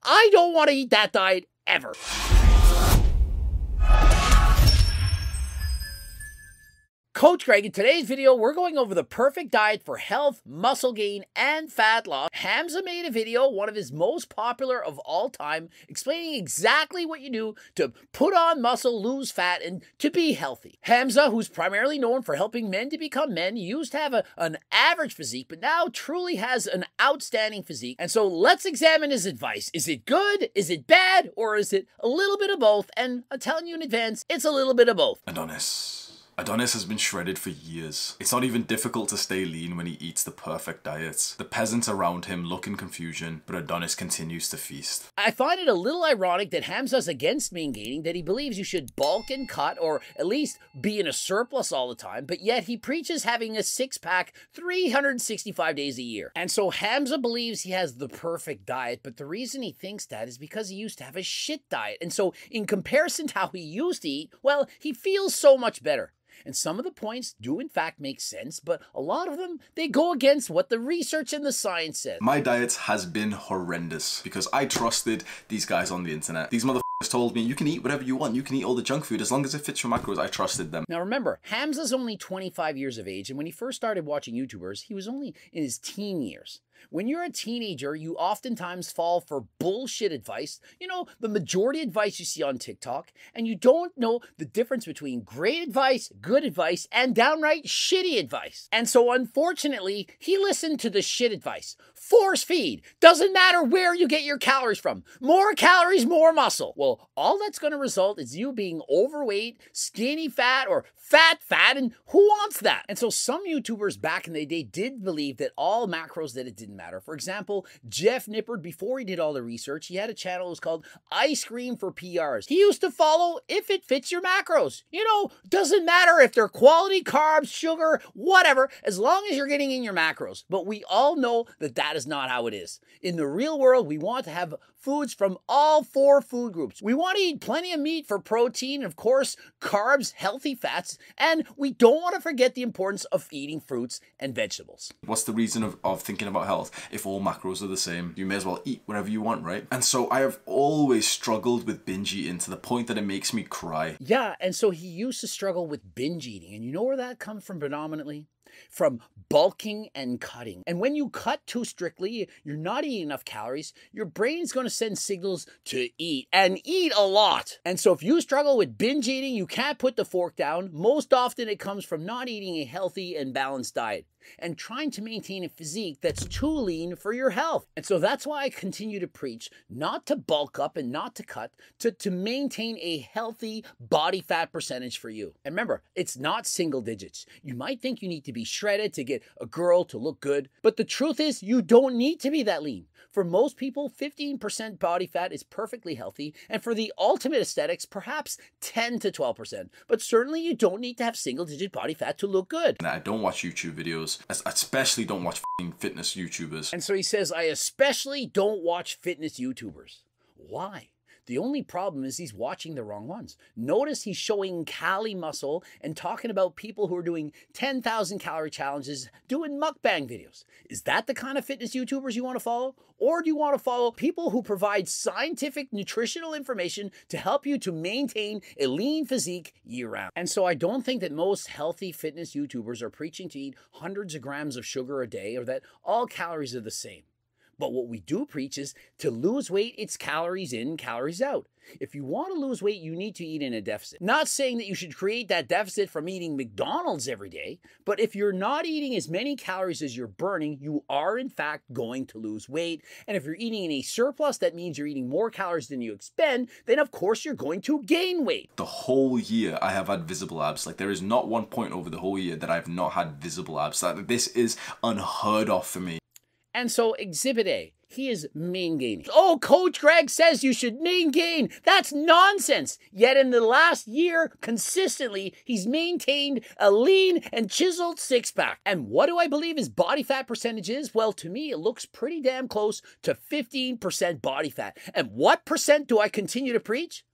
I don't want to eat that diet ever. Coach Greg, in today's video, we're going over the perfect diet for health, muscle gain, and fat loss. Hamza made a video, one of his most popular of all time, explaining exactly what you do to put on muscle, lose fat, and to be healthy. Hamza, who's primarily known for helping men to become men, used to have an average physique, but now truly has an outstanding physique. And so let's examine his advice. Is it good? Is it bad? Or is it a little bit of both? And I'm telling you in advance, it's a little bit of both. Adonis has been shredded for years. It's not even difficult to stay lean when he eats the perfect diets. The peasants around him look in confusion, but Adonis continues to feast. I find it a little ironic that Hamza's against mean gaining, that he believes you should bulk and cut, or at least be in a surplus all the time, but yet he preaches having a six-pack 365 days a year. And so Hamza believes he has the perfect diet, but the reason he thinks that is because he used to have a shit diet. And so in comparison to how he used to eat, well, he feels so much better. And some of the points do in fact make sense, but a lot of them, they go against what the research and the science says. My diet has been horrendous because I trusted these guys on the internet. These motherfuckers told me you can eat whatever you want, you can eat all the junk food as long as it fits your macros. I trusted them. Now remember, Hamza's only 25 years of age, and when he first started watching YouTubers, he was only in his teen years. When you're a teenager, you oftentimes fall for bullshit advice, you know, the majority advice you see on TikTok, and you don't know the difference between great advice, good advice, and downright shitty advice. And so unfortunately, he listened to the shit advice. Force feed. Doesn't matter where you get your calories from. More calories, more muscle. Well, all that's going to result is you being overweight, skinny fat, or fat, and who wants that? And so some YouTubers back in the day did believe that all macros that it didn't matter. For example, Jeff Nippard, before he did all the research, he had a channel that was called Ice Cream for PRs. He used to follow if it fits your macros. You know, doesn't matter if they're quality carbs, sugar, whatever, as long as you're getting in your macros. But we all know that that is not how it is. In the real world, we want to have foods from all four food groups. We want to eat plenty of meat for protein, of course, carbs, healthy fats, and we don't want to forget the importance of eating fruits and vegetables. What's the reason of thinking about health if all macros are the same? You may as well eat whatever you want, right? And so I have always struggled with binge eating to the point that it makes me cry. Yeah, and so he used to struggle with binge eating, and you know where that comes from predominantly? From bulking and cutting. And when you cut too strictly, you're not eating enough calories, your brain's going to send signals to eat, and eat a lot. And so if you struggle with binge eating, you can't put the fork down. Most often it comes from not eating a healthy and balanced diet and trying to maintain a physique that's too lean for your health. And so that's why I continue to preach not to bulk up and not to cut, to maintain a healthy body fat percentage for you. And remember, it's not single digits. You might think you need to be shredded to get a girl to look good, but the truth is you don't need to be that lean. For most people, 15% body fat is perfectly healthy, and for the ultimate aesthetics, perhaps 10 to 12%. But certainly you don't need to have single-digit body fat to look good. And I don't watch YouTube videos. I especially don't watch fitness YouTubers. And so he says, I especially don't watch fitness YouTubers. Why? The only problem is he's watching the wrong ones. Notice he's showing Cali muscle and talking about people who are doing 10,000 calorie challenges, doing mukbang videos. Is that the kind of fitness YouTubers you want to follow? Or do you want to follow people who provide scientific nutritional information to help you to maintain a lean physique year-round? And so I don't think that most healthy fitness YouTubers are preaching to eat hundreds of grams of sugar a day or that all calories are the same. But what we do preach is to lose weight, it's calories in, calories out. If you want to lose weight, you need to eat in a deficit. Not saying that you should create that deficit from eating McDonald's every day, but if you're not eating as many calories as you're burning, you are in fact going to lose weight. And if you're eating in a surplus, that means you're eating more calories than you expend, then of course you're going to gain weight. The whole year I have had visible abs. Like there is not one point over the whole year that I've not had visible abs. Like, this is unheard of for me. And so Exhibit A, he is mean gaining. Oh, Coach Greg says you should mean gain. That's nonsense. Yet in the last year, consistently, he's maintained a lean and chiseled six-pack. And what do I believe his body fat percentage is? Well, to me, it looks pretty damn close to 15% body fat. And what percent do I continue to preach?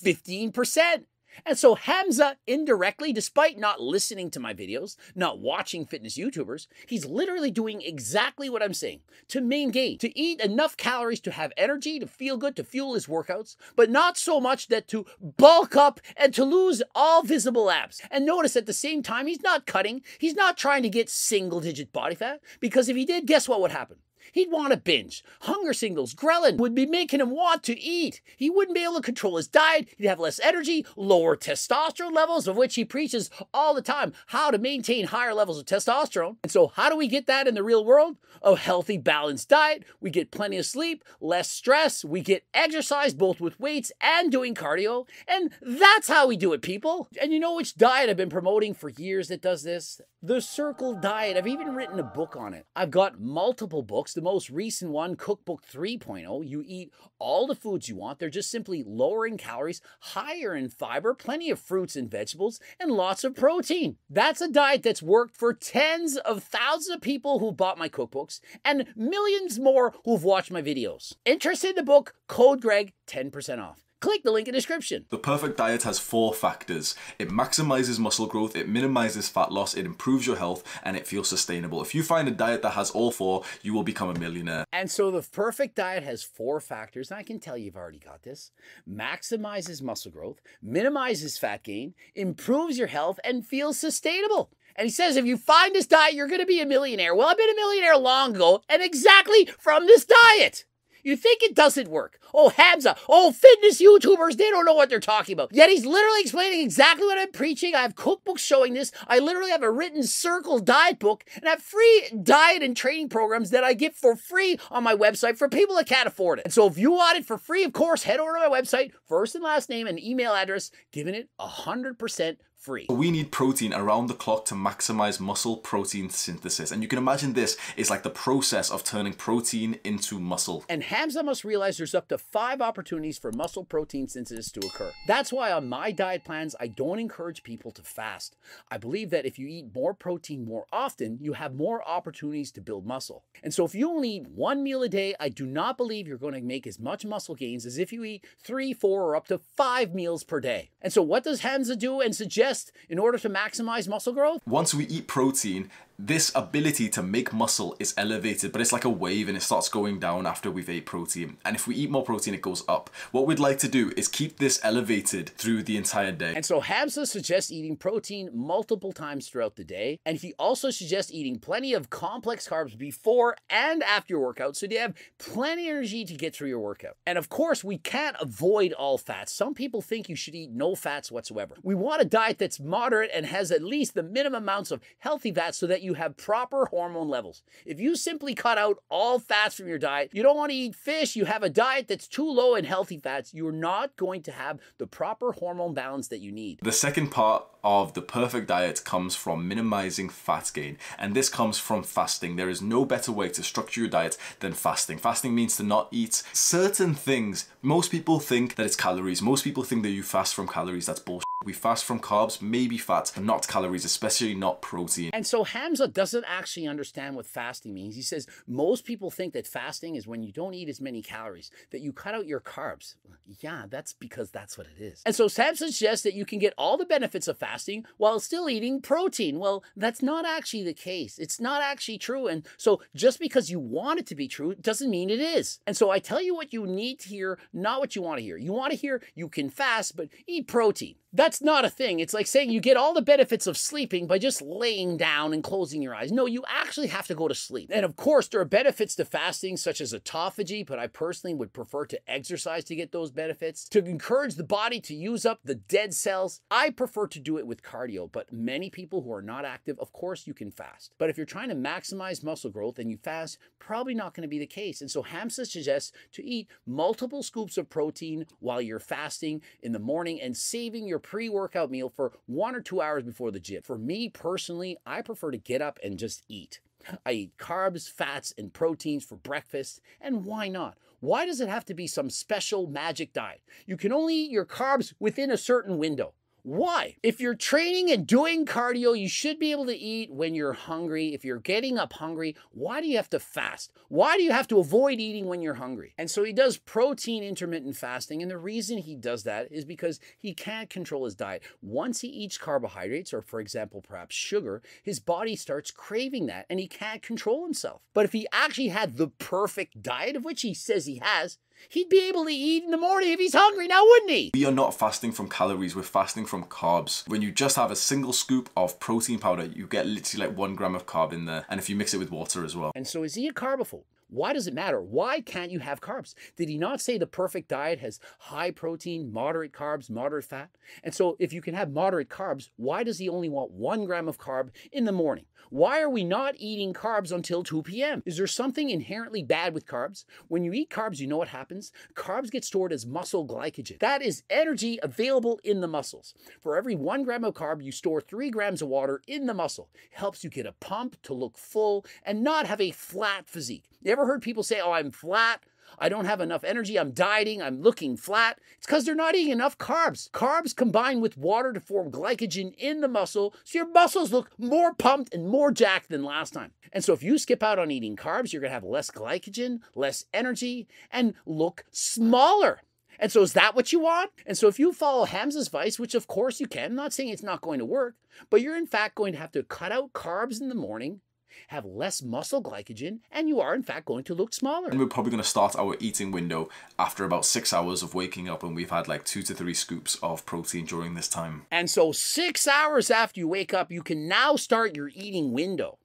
15%. And so Hamza, indirectly, despite not listening to my videos, not watching fitness YouTubers, he's literally doing exactly what I'm saying. To maintain, to eat enough calories to have energy, to feel good, to fuel his workouts, but not so much that to bulk up and to lose all visible abs. And notice at the same time, he's not cutting. He's not trying to get single-digit body fat, because if he did, guess what would happen? He'd want to binge. Hunger signals, ghrelin would be making him want to eat. He wouldn't be able to control his diet. He'd have less energy, lower testosterone levels, of which he preaches all the time, how to maintain higher levels of testosterone. And so how do we get that in the real world? A healthy, balanced diet. We get plenty of sleep, less stress. We get exercise, both with weights and doing cardio. And that's how we do it, people. And you know which diet I've been promoting for years that does this? The Circle Diet. I've even written a book on it. I've got multiple books. The most recent one, Cookbook 3.0, you eat all the foods you want. They're just simply lower in calories, higher in fiber, plenty of fruits and vegetables, and lots of protein. That's a diet that's worked for tens of thousands of people who bought my cookbooks and millions more who've watched my videos. Interested in the book? Code Greg, 10% off. Click the link in the description. The perfect diet has 4 factors. It maximizes muscle growth, it minimizes fat loss, it improves your health, and it feels sustainable. If you find a diet that has all 4, you will become a millionaire. And so the perfect diet has 4 factors, and I can tell you've already got this. Maximizes muscle growth, minimizes fat gain, improves your health, and feels sustainable. And he says, if you find this diet, you're going to be a millionaire. Well, I've been a millionaire long ago, and exactly from this diet. You think it doesn't work. Oh, Hamza, fitness YouTubers, they don't know what they're talking about. Yet he's literally explaining exactly what I'm preaching. I have cookbooks showing this. I literally have a written Circle diet book, and I have free diet and training programs that I give for free on my website for people that can't afford it. And so if you want it for free, of course, head over to my website, first and last name and email address, giving it 100% free. We need protein around the clock to maximize muscle protein synthesis. And you can imagine this is like the process of turning protein into muscle. And Hamza must realize there's up to 5 opportunities for muscle protein synthesis to occur. That's why on my diet plans, I don't encourage people to fast. I believe that if you eat more protein more often, you have more opportunities to build muscle. And so if you only eat 1 meal a day, I do not believe you're going to make as much muscle gains as if you eat 3, 4, or up to 5 meals per day. And so what does Hamza do and suggest in order to maximize muscle growth? Once we eat protein, this ability to make muscle is elevated, but it's like a wave and it starts going down after we've ate protein. And if we eat more protein, it goes up. What we'd like to do is keep this elevated through the entire day. And so Hamza suggests eating protein multiple times throughout the day. And he also suggests eating plenty of complex carbs before and after your workout, so you have plenty of energy to get through your workout. And of course, we can't avoid all fats. Some people think you should eat no fats whatsoever. We want a diet that's moderate and has at least the minimum amounts of healthy fats so that you have proper hormone levels. If you simply cut out all fats from your diet, you don't want to eat fish, you have a diet that's too low in healthy fats, you're not going to have the proper hormone balance that you need. The second part of the perfect diet comes from minimizing fat gain, and this comes from fasting. There is no better way to structure your diet than fasting. Fasting means to not eat certain things. Most people think that it's calories. Most people think that you fast from calories. That's bullshit. We fast from carbs, maybe fat, but not calories, especially not protein. And so Hamza doesn't actually understand what fasting means. He says most people think that fasting is when you don't eat as many calories, that you cut out your carbs. Yeah, that's because that's what it is. And so Hamza suggests that you can get all the benefits of fasting while still eating protein. Well, that's not actually the case. It's not actually true. And so just because you want it to be true doesn't mean it is. And so I tell you what you need to hear, not what you want to hear. You want to hear you can fast, but eat protein. That's not a thing. It's like saying you get all the benefits of sleeping by just laying down and closing your eyes. No, you actually have to go to sleep. And of course, there are benefits to fasting, such as autophagy, but I personally would prefer to exercise to get those benefits. To encourage the body to use up the dead cells, I prefer to do it with cardio, but many people who are not active, of course, you can fast. But if you're trying to maximize muscle growth and you fast, probably not going to be the case. And so Hamza suggests to eat multiple scoops of protein while you're fasting in the morning and saving your pre-workout meal for 1 or 2 hours before the gym. For me personally, I prefer to get up and just eat. I eat carbs, fats, and proteins for breakfast, and why not? Why does it have to be some special magic diet? You can only eat your carbs within a certain window. Why? If you're training and doing cardio, you should be able to eat when you're hungry. If you're getting up hungry, why do you have to fast? Why do you have to avoid eating when you're hungry? And so he does protein intermittent fasting. And the reason he does that is because he can't control his diet. Once he eats carbohydrates, or for example, perhaps sugar, his body starts craving that and he can't control himself. But if he actually had the perfect diet, of which he says he has, he'd be able to eat in the morning if he's hungry now, wouldn't he? We are not fasting from calories, we're fasting from carbs. When you just have a single scoop of protein powder, you get literally like 1 gram of carb in there. And if you mix it with water as well. And so is he a carbophobe? Why does it matter? Why can't you have carbs? Did he not say the perfect diet has high protein, moderate carbs, moderate fat? And so if you can have moderate carbs, why does he only want 1 gram of carb in the morning? Why are we not eating carbs until 2 p.m.? Is there something inherently bad with carbs? When you eat carbs, you know what happens? Carbs get stored as muscle glycogen. That is energy available in the muscles. For every 1 gram of carb, you store 3 grams of water in the muscle. It helps you get a pump to look full and not have a flat physique. You ever heard people say, oh, I'm flat? I don't have enough energy, I'm dieting, I'm looking flat. It's because they're not eating enough carbs. Carbs combine with water to form glycogen in the muscle, so your muscles look more pumped and more jacked than last time. And so if you skip out on eating carbs, you're going to have less glycogen, less energy, and look smaller. And so is that what you want? And so if you follow Hamza's advice, which of course you can, I'm not saying it's not going to work, but you're in fact going to have to cut out carbs in the morning, have less muscle glycogen, and you are in fact going to look smaller. And we're probably going to start our eating window after about 6 hours of waking up, and we've had like 2 to 3 scoops of protein during this time. And so 6 hours after you wake up, you can now start your eating window.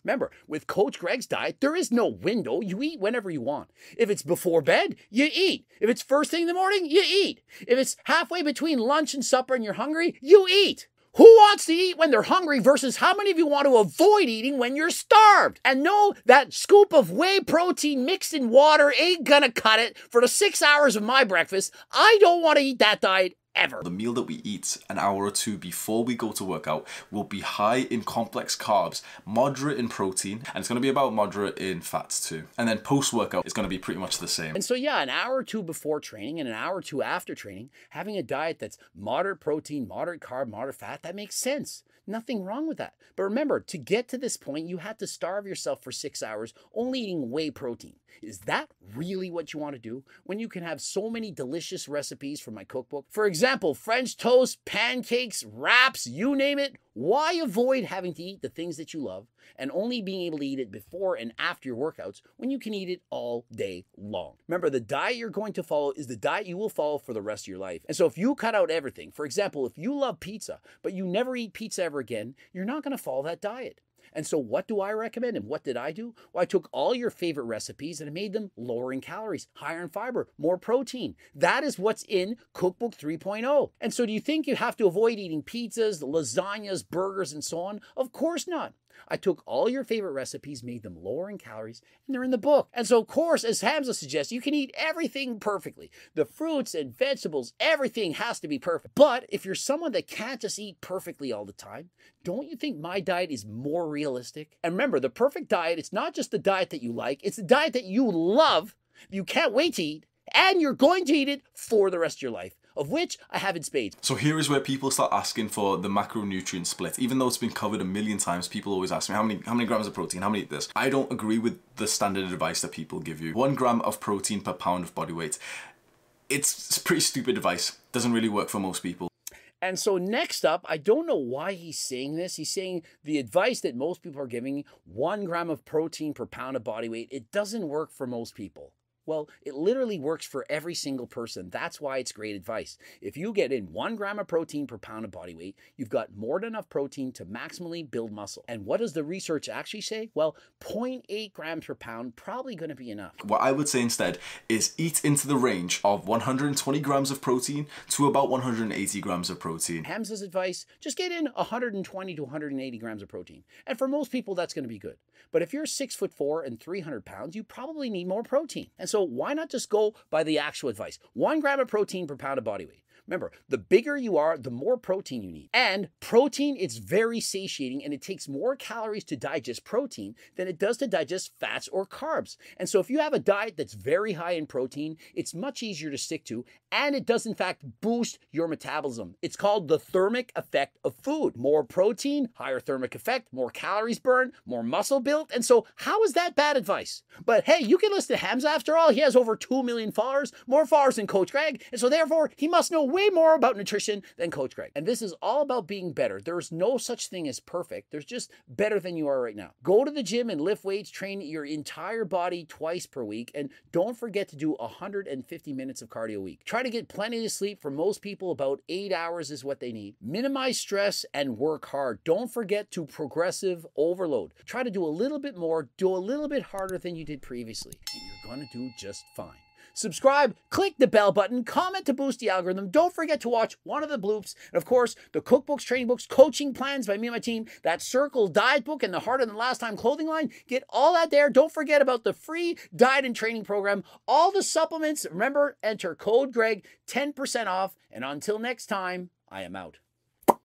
Remember, with Coach Greg's diet, there is no window. You eat whenever you want. If it's before bed, you eat. If it's first thing in the morning, you eat. If it's halfway between lunch and supper and you're hungry, you eat. Who wants to eat when they're hungry versus how many of you want to avoid eating when you're starved? And no, that scoop of whey protein mixed in water ain't gonna cut it for the 6 hours of my breakfast. I don't want to eat that diet ever. The meal that we eat an hour or two before we go to workout will be high in complex carbs, moderate in protein, and it's going to be about moderate in fats too. And then post-workout, it's going to be pretty much the same. And so yeah, an hour or two before training and an hour or two after training, having a diet that's moderate protein, moderate carb, moderate fat, that makes sense. Nothing wrong with that. But remember, to get to this point, you had to starve yourself for 6 hours only eating whey protein. Is that really what you want to do when you can have so many delicious recipes from my cookbook? For example, French toast, pancakes, wraps, you name it. Why avoid having to eat the things that you love and only being able to eat it before and after your workouts when you can eat it all day long? Remember, the diet you're going to follow is the diet you will follow for the rest of your life. And so if you cut out everything, for example, if you love pizza, but you never eat pizza ever again, you're not going to follow that diet. And so what do I recommend and what did I do? Well, I took all your favorite recipes and I made them lower in calories, higher in fiber, more protein. That is what's in Cookbook 3.0. And so do you think you have to avoid eating pizzas, lasagnas, burgers, and so on? Of course not. I took all your favorite recipes, made them lower in calories, and they're in the book. And so, of course, as Hamza suggests, you can eat everything perfectly. The fruits and vegetables, everything has to be perfect. But if you're someone that can't just eat perfectly all the time, don't you think my diet is more realistic? And remember, the perfect diet, it's not just the diet that you like, it's the diet that you love, you can't wait to eat, and you're going to eat it for the rest of your life, of which I have in spades. So here is where people start asking for the macronutrient split. Even though it's been covered a million times, people always ask me, how many grams of protein, how many this? I don't agree with the standard advice that people give you. 1 gram of protein per pound of body weight. It's pretty stupid advice. Doesn't really work for most people. And so next up, I don't know why he's saying this. He's saying the advice that most people are giving, 1 gram of protein per pound of body weight, it doesn't work for most people. Well, it literally works for every single person. That's why it's great advice. If you get in 1 gram of protein per pound of body weight, you've got more than enough protein to maximally build muscle. And what does the research actually say? Well, 0.8 grams per pound, probably going to be enough. What I would say instead is eat into the range of 120 grams of protein to about 180 grams of protein. Hamza's advice, just get in 120 to 180 grams of protein. And for most people, that's going to be good. But if you're 6'4" and 300 pounds, you probably need more protein. And so why not just go by the actual advice? 1 gram of protein per pound of body weight. Remember, the bigger you are, the more protein you need. And protein is very satiating, and it takes more calories to digest protein than it does to digest fats or carbs. And so if you have a diet that's very high in protein, it's much easier to stick to, and it does in fact boost your metabolism. It's called the thermic effect of food. More protein, higher thermic effect, more calories burned, more muscle built. And so how is that bad advice? But hey, you can listen to Hamza. After all, he has over 2 million followers, more followers than Coach Greg. And so therefore, he must know way more about nutrition than Coach Greg. And this is all about being better. There's no such thing as perfect. There's just better than you are right now. Go to the gym and lift weights, train your entire body twice per week. And don't forget to do 150 minutes of cardio a week. Try to get plenty of sleep. For most people, about 8 hours is what they need. Minimize stress and work hard. Don't forget to progressive overload. Try to do a little bit more, do a little bit harder than you did previously, and you're going to do just fine. Subscribe, click the bell button, comment to boost the algorithm. Don't forget to watch one of the bloops. And of course, the cookbooks, training books, coaching plans by me and my team, that Circle diet book, and the Harder Than Last Time clothing line. Get all that there. Don't forget about the free diet and training program, all the supplements. Remember, enter code Greg, 10% off. And until next time, I am out.